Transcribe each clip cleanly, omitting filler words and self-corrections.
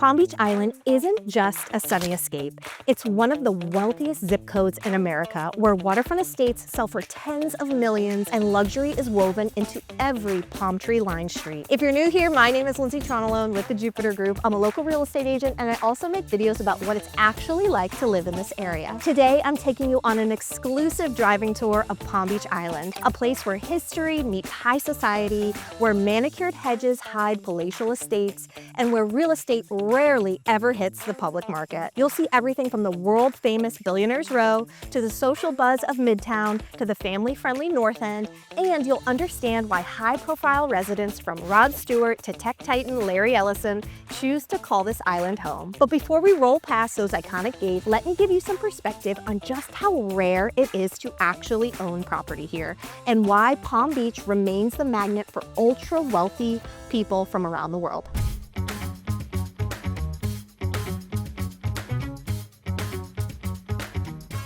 Palm Beach Island isn't just a sunny escape. It's one of the wealthiest zip codes in America, where waterfront estates sell for tens of millions and luxury is woven into every palm tree-lined street. If you're new here, my name is Lindsay Tronalone with the Jupiter Group. I'm a local real estate agent, and I also make videos about what it's actually like to live in this area. Today, I'm taking you on an exclusive driving tour of Palm Beach Island, a place where history meets high society, where manicured hedges hide palatial estates, and where real estate rarely ever hits the public market. You'll see everything from the world-famous Billionaires Row to the social buzz of Midtown to the family-friendly North End, and you'll understand why high-profile residents from Rod Stewart to tech titan Larry Ellison choose to call this island home. But before we roll past those iconic gates, let me give you some perspective on just how rare it is to actually own property here, and why Palm Beach remains the magnet for ultra-wealthy people from around the world.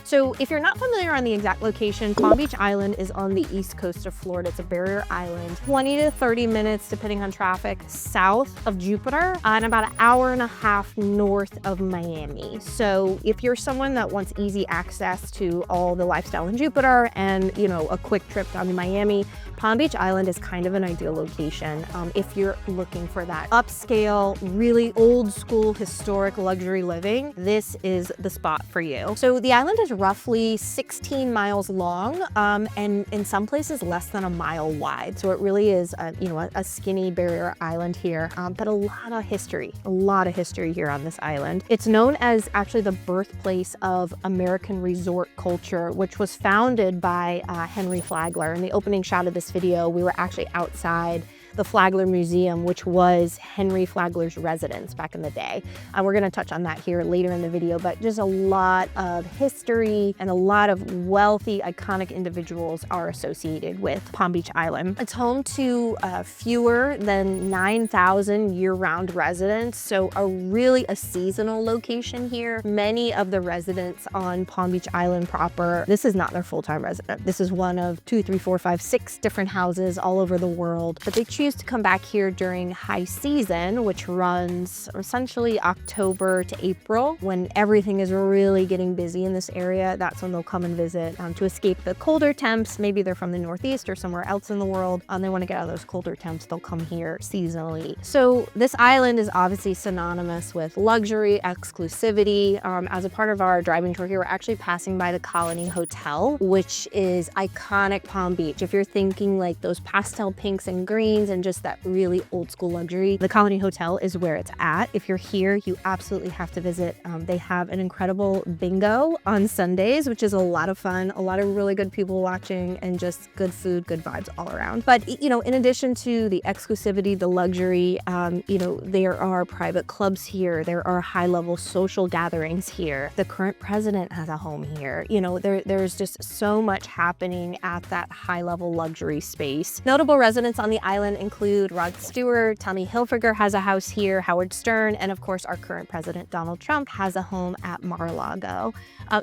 So if you're not familiar on the exact location, Palm Beach Island is on the east coast of Florida. It's a barrier island, 20 to 30 minutes, depending on traffic, south of Jupiter, and about an hour and a half north of Miami. So if you're someone that wants easy access to all the lifestyle in Jupiter and, a quick trip down to Miami, Palm Beach Island is kind of an ideal location if you're looking for that upscale, really old school, historic luxury living. This is the spot for you. So the island is roughly 16 miles long and in some places less than a mile wide. So it really is a skinny barrier island here, but a lot of history here on this island. It's known as actually the birthplace of American resort culture, which was founded by Henry Flagler. In the opening shot of this video, we were actually outside the Flagler Museum, which was Henry Flagler's residence back in the day. We're gonna touch on that here later in the video, but just a lot of history and a lot of wealthy, iconic individuals are associated with Palm Beach Island. It's home to fewer than 9,000 year-round residents, so really a seasonal location here. Many of the residents on Palm Beach Island proper, this is not their full-time resident. This is one of 2, 3, 4, 5, 6 different houses all over the world, but they choose to come back here during high season, which runs essentially October to April, when everything is really getting busy in this area. That's when they'll come and visit to escape the colder temps. Maybe they're from the Northeast or somewhere else in the world. They want to get out of those colder temps. They'll come here seasonally. So this island is obviously synonymous with luxury, exclusivity. As a part of our driving tour here, we're actually passing by the Colony Hotel, which is iconic Palm Beach. If you're thinking like those pastel pinks and greens and just that really old school luxury, the Colony Hotel is where it's at. If you're here, you absolutely have to visit. They have an incredible bingo on Sundays, which is a lot of fun, a lot of really good people watching, and just good food, good vibes all around. But, in addition to the exclusivity, the luxury, there are private clubs here. There are high-level social gatherings here. The current president has a home here. There's just so much happening at that high-level luxury space. Notable residents on the island include Rod Stewart, Tommy Hilfiger has a house here, Howard Stern, and of course our current president Donald Trump has a home at Mar-a-Lago.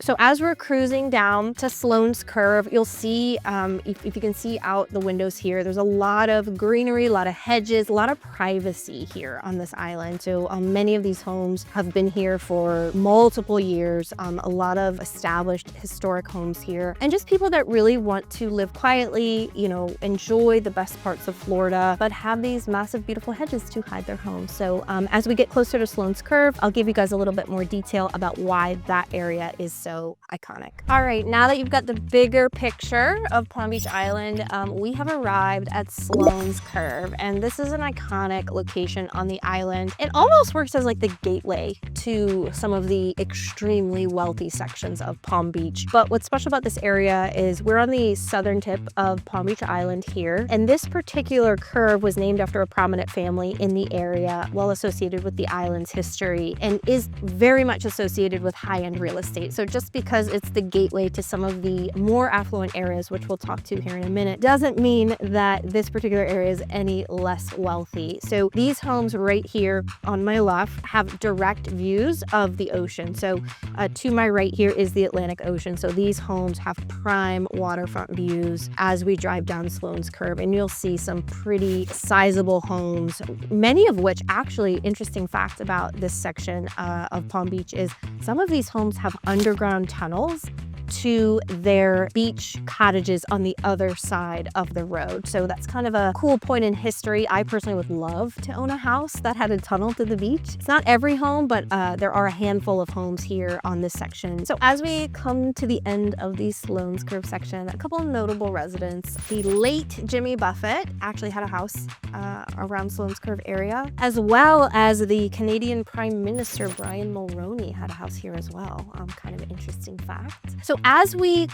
So as we're cruising down to Sloan's Curve, you'll see, if you can see out the windows here, there's a lot of greenery, a lot of hedges, a lot of privacy here on this island. So many of these homes have been here for multiple years, a lot of established historic homes here, and just people that really want to live quietly, enjoy the best parts of Florida, but have these massive, beautiful hedges to hide their homes. So as we get closer to Sloan's Curve, I'll give you guys a little bit more detail about why that area is so iconic. All right, now that you've got the bigger picture of Palm Beach Island, we have arrived at Sloan's Curve, and this is an iconic location on the island. It almost works as like the gateway to some of the extremely wealthy sections of Palm Beach. But what's special about this area is we're on the southern tip of Palm Beach Island here, and this particular curve was named after a prominent family in the area, well associated with the island's history, and is very much associated with high-end real estate. So just because it's the gateway to some of the more affluent areas, which we'll talk to here in a minute, doesn't mean that this particular area is any less wealthy. So these homes right here on my left have direct views of the ocean. So to my right here is the Atlantic Ocean. So these homes have prime waterfront views as we drive down Sloan's Curve, and you'll see some pretty pretty sizable homes, many of which actually, interesting fact about this section of Palm Beach is some of these homes have underground tunnels to their beach cottages on the other side of the road. So that's kind of a cool point in history. I personally would love to own a house that had a tunnel to the beach. It's not every home, but there are a handful of homes here on this section. So as we come to the end of the Sloan's Curve section, a couple of notable residents. The late Jimmy Buffett actually had a house around Sloan's Curve area, as well as the Canadian Prime Minister Brian Mulroney had a house here as well. Kind of an interesting fact. So as we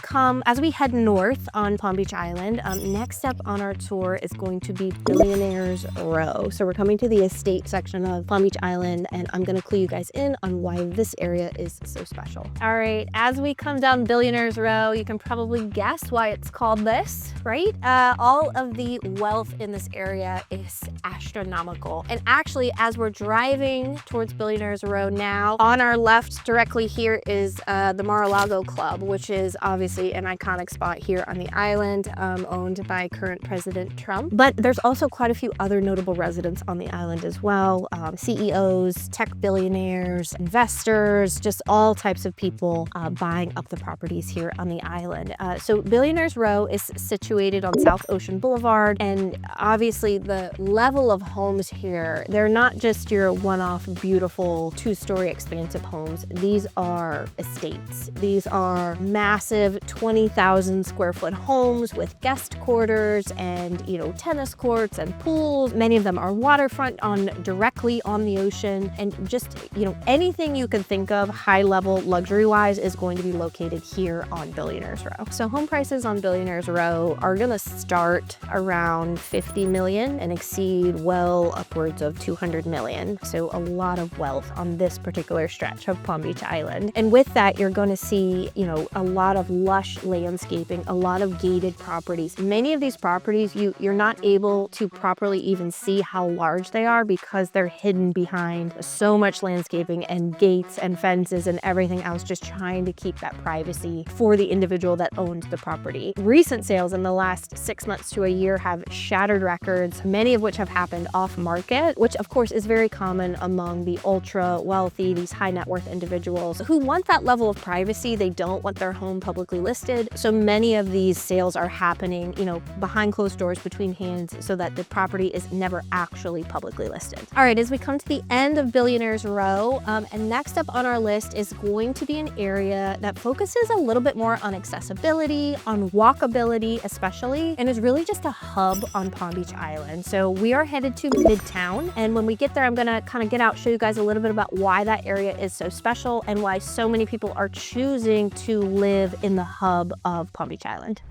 head north on Palm Beach Island, next up on our tour is going to be Billionaires Row. So we're coming to the estate section of Palm Beach Island, and I'm gonna clue you guys in on why this area is so special. All right, as we come down Billionaires Row, you can probably guess why it's called this, right? All of the wealth in this area is astronomical. And actually, as we're driving towards Billionaires Row now, on our left directly here is the Mar-a-Lago Club, which is obviously an iconic spot here on the island, owned by current President Trump. But there's also quite a few other notable residents on the island as well. CEOs, tech billionaires, investors, just all types of people buying up the properties here on the island. So Billionaires Row is situated on South Ocean Boulevard, and obviously the level of homes here, they're not just your one-off beautiful two-story expansive homes. These are estates. These are massive 20,000 square foot homes with guest quarters and, tennis courts and pools. Many of them are waterfront directly on the ocean, and just, anything you can think of high level luxury wise is going to be located here on Billionaires Row. So home prices on Billionaires Row are going to start around 50 million and exceed well upwards of 200 million. So a lot of wealth on this particular stretch of Palm Beach Island. And with that, you're going to see, a lot of lush landscaping, a lot of gated properties. Many of these properties, you're not able to properly even see how large they are because they're hidden behind so much landscaping and gates and fences and everything else, just trying to keep that privacy for the individual that owns the property. Recent sales in the last 6 months to a year have shattered records, many of which have happened off market, which of course is very common among the ultra wealthy, these high net worth individuals who want that level of privacy. They don't want their home publicly listed. So many of these sales are happening, behind closed doors between hands so that the property is never actually publicly listed. All right, as we come to the end of Billionaires Row, and next up on our list is going to be an area that focuses a little bit more on accessibility, on walkability especially, and is really just a hub on Palm Beach Island. So we are headed to Midtown, and when we get there, I'm gonna kind of get out, show you guys a little bit about why that area is so special and why so many people are choosing to live in the hub of Palm Beach Island.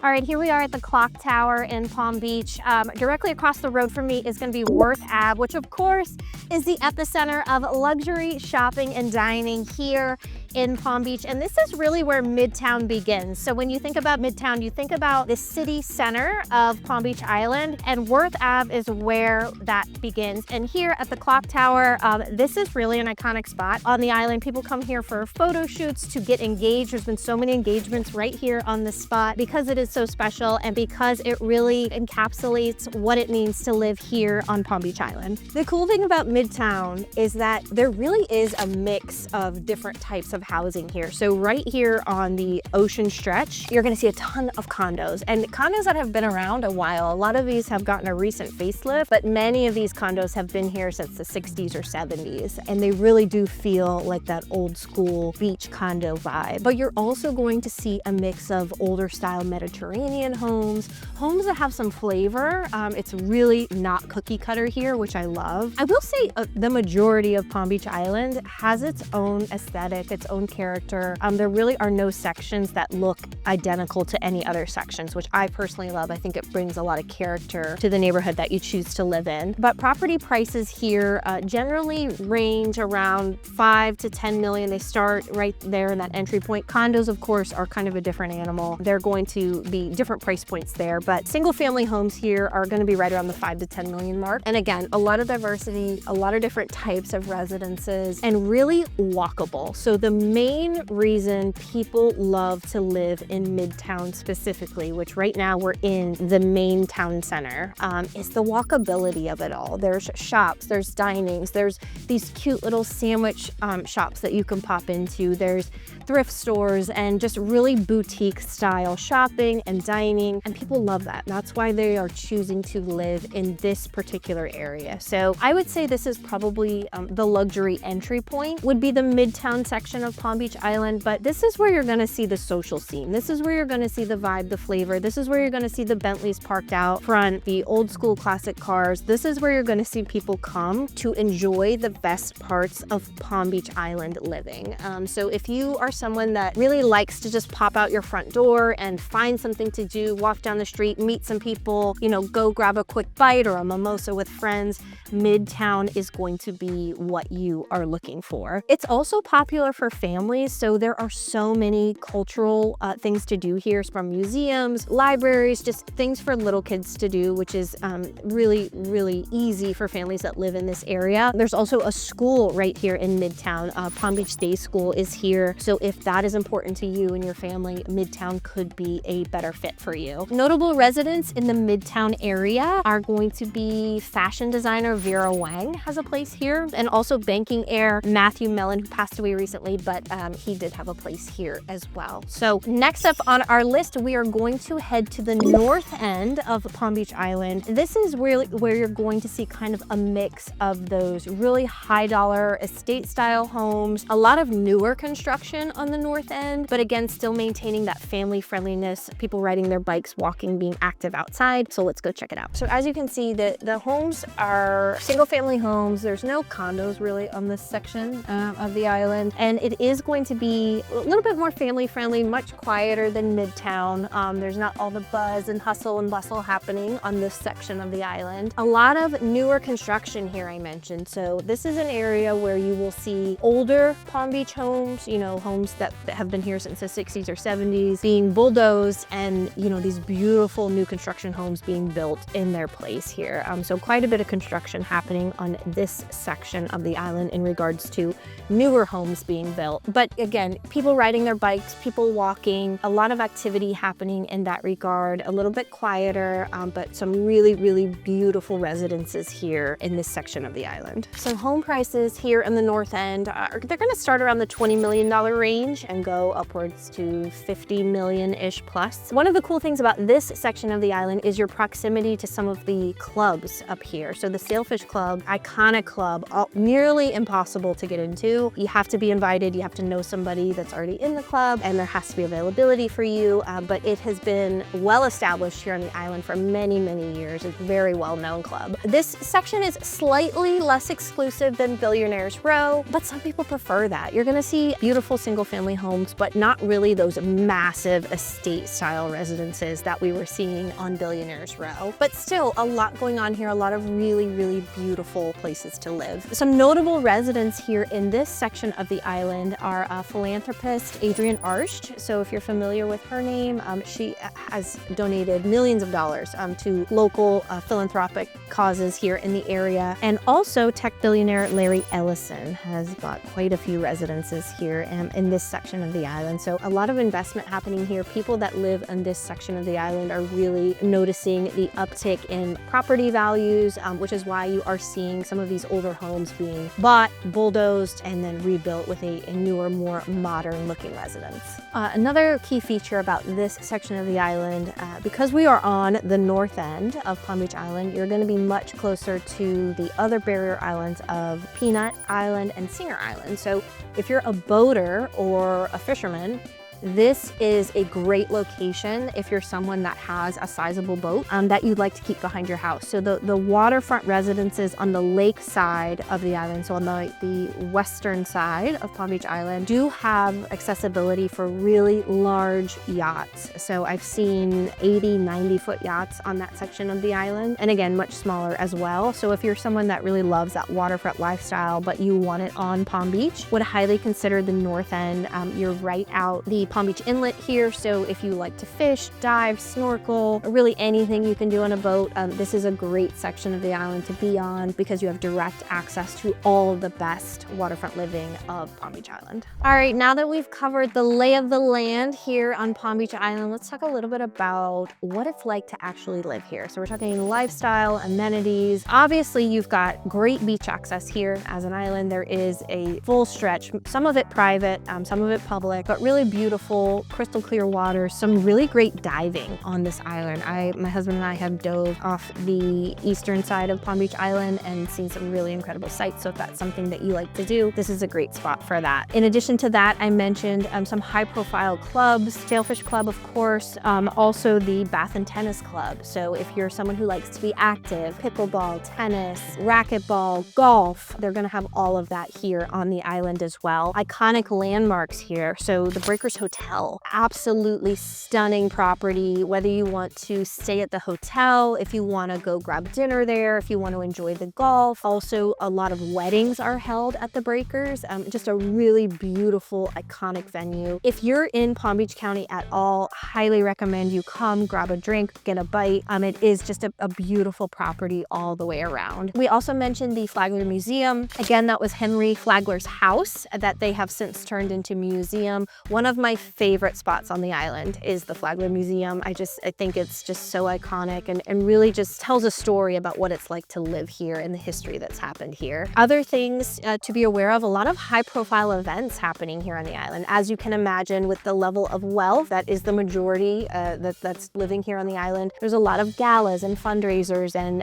All right, here we are at the Clock Tower in Palm Beach. Directly across the road from me is gonna be Worth Ave, which of course is the epicenter of luxury shopping and dining here in Palm Beach. And this is really where Midtown begins. So when you think about Midtown, you think about the city center of Palm Beach Island, and Worth Ave is where that begins. And here at the Clock Tower, this is really an iconic spot on the island. People come here for photo shoots, to get engaged. There's been so many engagements right here on this spot because it is so special and because it really encapsulates what it means to live here on Palm Beach Island. The cool thing about Midtown is that there really is a mix of different types of housing here. So right here on the ocean stretch, you're gonna see a ton of condos, and condos that have been around a while. A lot of these have gotten a recent facelift, but many of these condos have been here since the 60s or 70s, and they really do feel like that old school beach condo vibe. But you're also going to see a mix of older style Mediterranean homes that have some flavor. It's really not cookie cutter here, which I love. I will say the majority of Palm Beach Island has its own aesthetic, its own character. There really are no sections that look identical to any other sections, which I personally love. I think it brings a lot of character to the neighborhood that you choose to live in. But property prices here generally range around 5 to 10 million. They start right there in that entry point. Condos, of course, are kind of a different animal. They're going to be different price points there, but single family homes here are going to be right around the 5 to 10 million mark. And again, a lot of diversity, a lot of different types of residences, and really walkable. So the main reason people love to live in Midtown specifically, which right now we're in the main town center, is the walkability of it all. There's shops, there's dinings, there's these cute little sandwich shops that you can pop into. There's thrift stores and just really boutique style shopping and dining, and people love that. That's why they are choosing to live in this particular area. So I would say this is probably the luxury entry point would be the Midtown section of Palm Beach Island, but this is where you're gonna see the social scene. This is where you're gonna see the vibe, the flavor. This is where you're gonna see the Bentleys parked out front, the old school classic cars. This is where you're gonna see people come to enjoy the best parts of Palm Beach Island living. So if you are someone that really likes to just pop out your front door and find something to do, walk down the street, meet some people, you know, go grab a quick bite or a mimosa with friends, Midtown is going to be what you are looking for. It's also popular for families, so there are so many cultural things to do here, from museums, libraries, just things for little kids to do, which is really, really easy for families that live in this area. There's also a school right here in Midtown. Palm Beach Day School is here, so if that is important to you and your family, Midtown could be a better fit for you. Notable residents in the Midtown area are going to be fashion designer Vera Wang has a place here, and also banking heir Matthew Mellon, who passed away recently, but he did have a place here as well. So next up on our list, we are going to head to the north end of Palm Beach Island. This is really where you're going to see kind of a mix of those really high dollar estate style homes, a lot of newer construction on the north end, but again, still maintaining that family friendliness, people riding their bikes, walking, being active outside. So let's go check it out. So as you can see, the homes are single family homes. There's no condos really on this section of the island. And it is going to be a little bit more family friendly, much quieter than Midtown. There's not all the buzz and hustle and bustle happening on this section of the island. A lot of newer construction here, I mentioned. So this is an area where you will see older Palm Beach homes, you know, homes that have been here since the 60s or 70s being bulldozed, and, you know, these beautiful new construction homes being built in their place here. So quite a bit of construction happening on this section of the island in regards to newer homes being built. But again, people riding their bikes, people walking, a lot of activity happening in that regard, a little bit quieter, but some really, really beautiful residences here in this section of the island. So home prices here in the north end, they're gonna start around the $20 million range and go upwards to 50 million-ish plus. One of the cool things about this section of the island is your proximity to some of the clubs up here. So the Sailfish Club, iconic club, nearly impossible to get into. You have to be invited, you have to know somebody that's already in the club, and there has to be availability for you, but it has been well established here on the island for many, many years. It's a very well-known club. This section is slightly less exclusive than Billionaires Row, but some people prefer that. You're gonna see beautiful single-family homes, but not really those massive estate-style residences that we were seeing on Billionaires Row. But still, a lot going on here, a lot of really, really beautiful places to live. Some notable residents here in this section of the island are philanthropist Adrienne Arsht. So if you're familiar with her name, she has donated millions of dollars to local philanthropic causes here in the area. And also tech billionaire Larry Ellison has got quite a few residences here in this section of the island. So a lot of investment happening here. People that live in this section of the island are really noticing the uptick in property values, which is why you are seeing some of these older homes being bought, bulldozed, and then rebuilt with a newer, more modern looking residence. Another key feature about this section of the island, because we are on the north end of Palm Beach Island, you're going to be much closer to the other barrier islands of Peanut Island and Singer Island. So if you're a boater or a fisherman, this is a great location if you're someone that has a sizable boat that you'd like to keep behind your house. So the waterfront residences on the lake side of the island, so on the western side of Palm Beach Island, do have accessibility for really large yachts. So I've seen 80, 90-foot yachts on that section of the island, and again, much smaller as well. So if you're someone that really loves that waterfront lifestyle, but you want it on Palm Beach, would highly consider the north end. You're right out the Palm Beach Inlet here, so if you like to fish, dive, snorkel, or really anything you can do on a boat, this is a great section of the island to be on because you have direct access to all of the best waterfront living of Palm Beach Island. All right, now that we've covered the lay of the land here on Palm Beach Island, let's talk a little bit about what it's like to actually live here. So we're talking lifestyle, amenities. Obviously, you've got great beach access here as an island. There is a full stretch, some of it private, some of it public, but really beautiful, crystal clear water, some really great diving on this island. My husband and I have dove off the eastern side of Palm Beach Island and seen some really incredible sights. So if that's something that you like to do, this is a great spot for that. In addition to that, I mentioned some high profile clubs, Sailfish Club, of course, also the Bath and Tennis Club. So if you're someone who likes to be active, pickleball, tennis, racquetball, golf, they're gonna have all of that here on the island as well. Iconic landmarks here. So the Breakers Hotel, absolutely stunning property, whether you want to stay at the hotel, if you want to go grab dinner there, if you want to enjoy the golf. Also, a lot of weddings are held at the Breakers. Just a really beautiful, iconic venue. If you're in Palm Beach County at all, highly recommend you come, grab a drink, get a bite. It is just a beautiful property all the way around. We also mentioned the Flagler Museum. Again, that was Henry Flagler's house that they have since turned into museum. One of my favorite spots on the island is the Flagler Museum. I think it's just so iconic and really just tells a story about what it's like to live here and the history that's happened here. Other things to be aware of, a lot of high profile events happening here on the island. As you can imagine, with the level of wealth that is the majority that's living here on the island, there's a lot of galas and fundraisers and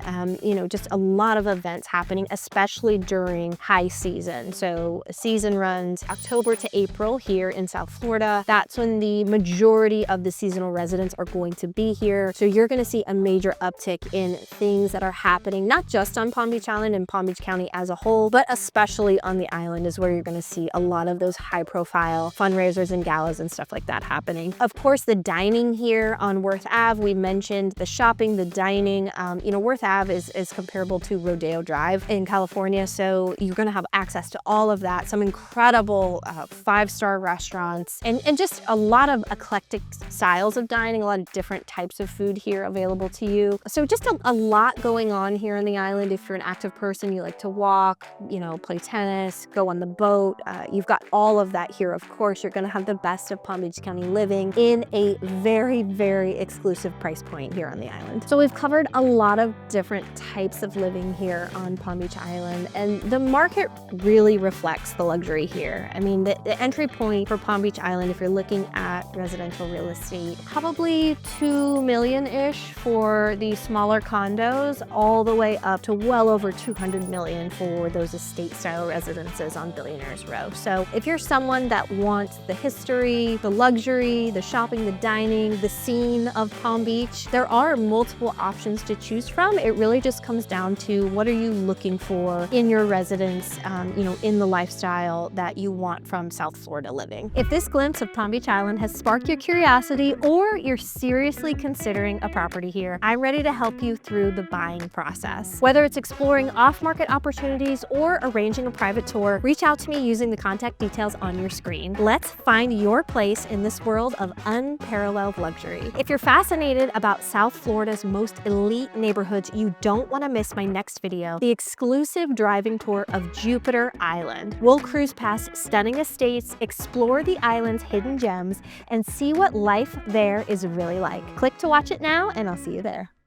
just a lot of events happening, especially during high season. So season runs October to April here in South Florida. That's when the majority of the seasonal residents are going to be here. So you're going to see a major uptick in things that are happening, not just on Palm Beach Island and Palm Beach County as a whole, but especially on the island is where you're going to see a lot of those high profile fundraisers and galas and stuff like that happening. Of course, the dining here on Worth Ave, we mentioned the shopping, the dining. Worth Ave is comparable to Rodeo Drive in California. So you're going to have access to all of that, some incredible five-star restaurants and just a lot of eclectic styles of dining, a lot of different types of food here available to you. So just a lot going on here on the island. If you're an active person, you like to walk, play tennis, go on the boat, you've got all of that here. Of course, you're going to have the best of Palm Beach County living in a very, very exclusive price point here on the island. So we've covered a lot of different types of living here on Palm Beach Island, and the market really reflects the luxury here. The entry point for Palm Beach Island, if you're looking at residential real estate, probably $2 million-ish for the smaller condos, all the way up to well over $200 million for those estate style residences on Billionaires Row. So if you're someone that wants the history, the luxury, the shopping, the dining, the scene of Palm Beach, there are multiple options to choose from. It really just comes down to what are you looking for in your residence, in the lifestyle that you want from South Florida living. If this glimpse of Palm Beach Island has sparked your curiosity or you're seriously considering a property here, I'm ready to help you through the buying process. Whether it's exploring off-market opportunities or arranging a private tour, reach out to me using the contact details on your screen. Let's find your place in this world of unparalleled luxury. If you're fascinated about South Florida's most elite neighborhoods, you don't want to miss my next video, the exclusive driving tour of Jupiter Island. We'll cruise past stunning estates, explore the island's hidden gems, and see what life there is really like. Click to watch it now, and I'll see you there.